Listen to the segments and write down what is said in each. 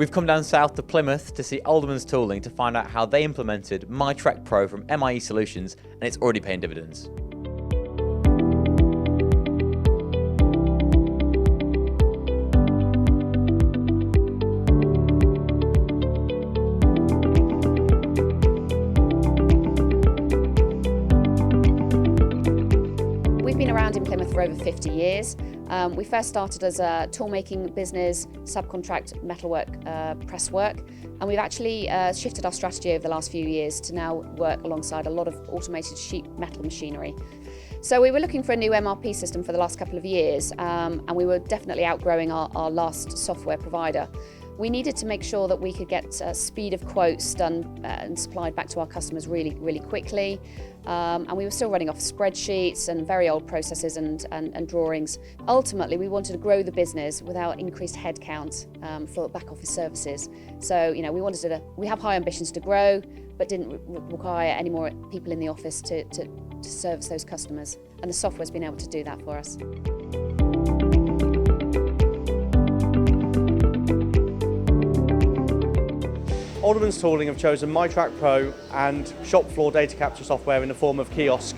We've come down south to Plymouth to see Alderman Tooling to find out how they implemented MIE Trak Pro from MIE Solutions, and it's already paying dividends. We've been around in Plymouth for over 50 years. We first started as a tool-making business, subcontract metalwork, press work, and we've actually shifted our strategy over the last few years to now work alongside a lot of automated sheet metal machinery. So we were looking for a new MRP system for the last couple of years, and we were definitely outgrowing our last software provider. We needed to make sure that we could get speed of quotes done and supplied back to our customers really quickly. And we were still running off spreadsheets and very old processes and drawings. Ultimately, we wanted to grow the business without increased headcount for back office services. So, we have high ambitions to grow, but didn't require any more people in the office to service those customers. And the software's been able to do that for us. Alderman Tooling have chosen MIE Trak Pro and shop floor data capture software in the form of kiosk.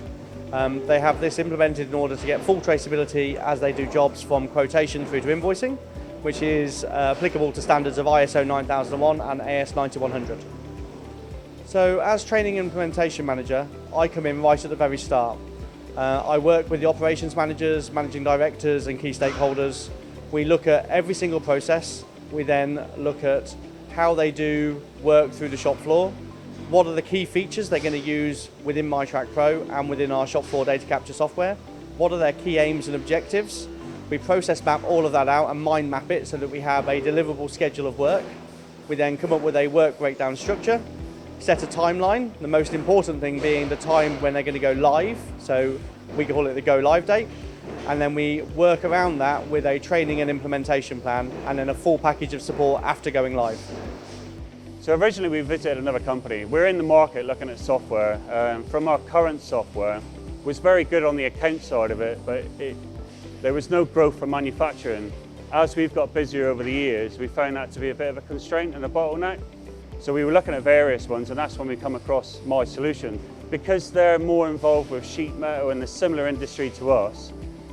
They have this implemented in order to get full traceability as they do jobs from quotation through to invoicing, which is applicable to standards of ISO 9001 and AS 9100. So as training and implementation manager, I come in right at the very start. I work with the operations managers, managing directors and key stakeholders. We look at every single process. We then look at how they do work through the shop floor, what are the key features they're going to use within MIE Trak Pro and within our shop floor data capture software, what are their key aims and objectives. We process map all of that out and mind map it so that we have a deliverable schedule of work. We then come up with a work breakdown structure, set a timeline, the most important thing being the time when they're going to go live, so we call it the go live date. And then we work around that with a training and implementation plan and then a full package of support after going live. So originally we visited another company. We're in the market looking at software. From our current software, was very good on the account side of it, but there was no growth for manufacturing. As we've got busier over the years, we found that to be a bit of a constraint and a bottleneck. So we were looking at various ones, and that's when we come across MIE Solutions. Because they're more involved with sheet metal in a similar industry to us,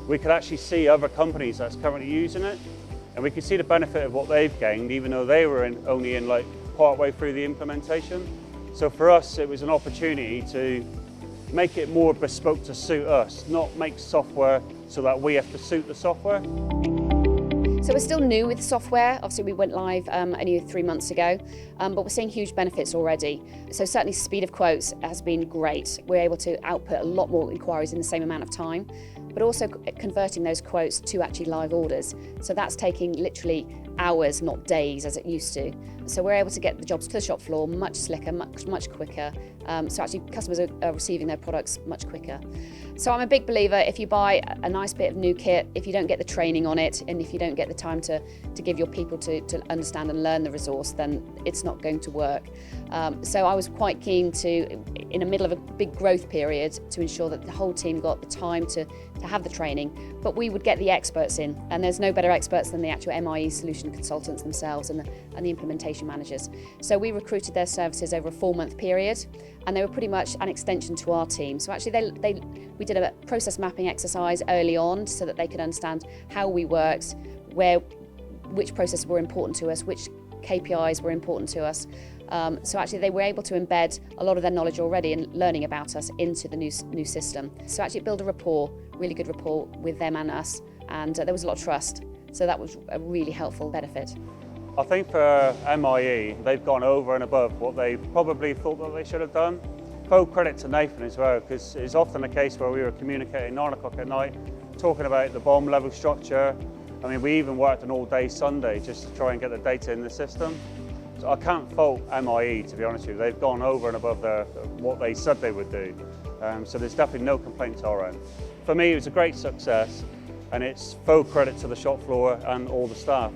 we could actually see other companies that's currently using it, and we could see the benefit of what they've gained, even though they were only in like part way through the implementation. So for us, it was an opportunity to make it more bespoke to suit us, not make software so that we have to suit the software. So we're still new with software. Obviously we went live only 3 months ago, but we're seeing huge benefits already. So certainly speed of quotes has been great. We're able to output a lot more inquiries in the same amount of time, but also converting those quotes to actually live orders. So that's taking literally hours, not days as it used to. So we're able to get the jobs to the shop floor much slicker, much quicker. So actually customers are receiving their products much quicker. So I'm a big believer, if you buy a nice bit of new kit, if you don't get the training on it, and if you don't get the time to give your people to understand and learn the resource, then it's not going to work. So I was quite keen to, in the middle of a big growth period, to ensure that the whole team got the time to have the training, but we would get the experts in, and there's no better experts than the actual MIE solution consultants themselves and the implementation managers. So we recruited their services over a 4-month period, and they were pretty much an extension to our team. So actually we did a process mapping exercise early on so that they could understand how we worked, which processes were important to us, which KPIs were important to us. So actually they were able to embed a lot of their knowledge already and learning about us into the new system. So actually build a rapport, really good rapport with them and us, and there was a lot of trust. So that was a really helpful benefit. I think for MIE, they've gone over and above what they probably thought that they should have done. Full credit to Nathan as well, because it's often the case where we were communicating 9 o'clock at night, talking about the bomb level structure. I mean, we even worked an all-day Sunday just to try and get the data in the system. So I can't fault MIE, to be honest with you. They've gone over and above what they said they would do. So there's definitely no complaints our end. For me, it was a great success, and it's full credit to the shop floor and all the staff.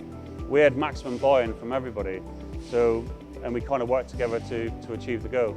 We had maximum buy-in from everybody, and we kind of worked together to achieve the goal.